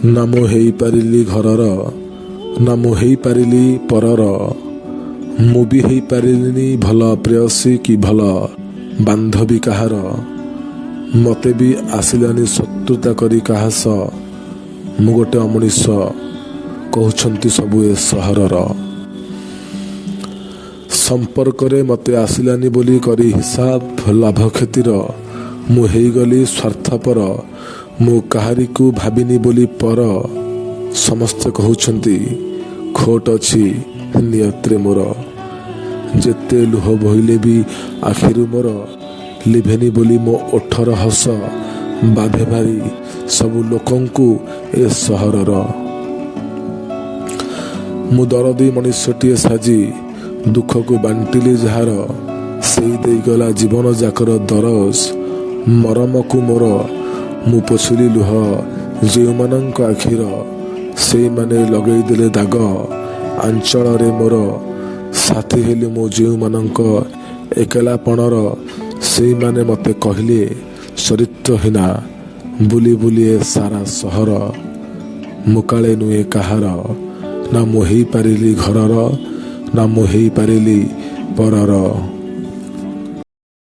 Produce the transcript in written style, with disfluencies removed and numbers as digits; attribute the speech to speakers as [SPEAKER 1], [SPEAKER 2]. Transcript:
[SPEAKER 1] ନା ମୁଁ ହେଇପାରିଲି ଘରର, ନା ମୁଁ ହେଇପାରିଲି ପରର। ମୁଁ ବି ହେଇପାରିଲିନି ଭଲ ପ୍ରେୟସୀ କି ଭଲ ବାନ୍ଧବୀ କାହାର। ମୋତେ ବି ଆସିଲାନି ଶତ୍ରୁତା କରି କାହା ସହ। ମୁଁ ଗୋଟେ ଅମଣିଷ କହୁଛନ୍ତି ସବୁ ଏ ସହରର। ସମ୍ପର୍କରେ ମୋତେ ଆସିଲାନି ବୋଲି କରି ହିସାବ ଲାଭ କ୍ଷତିର। ମୁଁ ହେଇଗଲି ସ୍ୱାର୍ଥପର। ମୁଁ କାହାରିକୁ ଭାବିନି ବୋଲି ପର। ସମସ୍ତେ କହୁଛନ୍ତି ଖୋଟ ଅଛି ନିୟତିରେ ମୋର। ଯେତେ ଲୁହ ବୋହିଲେ ବି ଆଖିରୁ ମୋର ଲିଭେନି ବୋଲି ମୋ ଓଠର ହସ ବାଧେ ଭାରି ସବୁ ଲୋକଙ୍କୁ ଏ ସହରର। ମୁଁ ଦରଦୀ ମଣିଷଟିଏ ସାଜି ଦୁଃଖକୁ ବାଣ୍ଟିଲି ଯାହାର, ସେଇ ଦେଇଗଲା ଜୀବନ ଯାକର ଦରଜ ମରମକୁ ମୋର। ମୁଁ ପୋଛିଲି ଲୁହ ଯେଉଁମାନଙ୍କ ଆଖିର, ସେଇମାନେ ଲଗେଇଦେଲେ ଦାଗ ଆଞ୍ଚଳରେ ମୋର। ସାଥୀ ହେଲି ମୁଁ ଯେଉଁମାନଙ୍କ ଏକଲାପଣର, ସେଇମାନେ ମୋତେ କହିଲେ ଚରିତ୍ରହୀନା ବୁଲି ବୁଲି ଏ ସାରା ସହର। ମୁଁ କାଳେ ନୁହେଁ କାହାର, ନା ମୁଁ ହେଇପାରିଲି ଘରର, ନା ମୁଁ ହେଇପାରିଲି ପରର।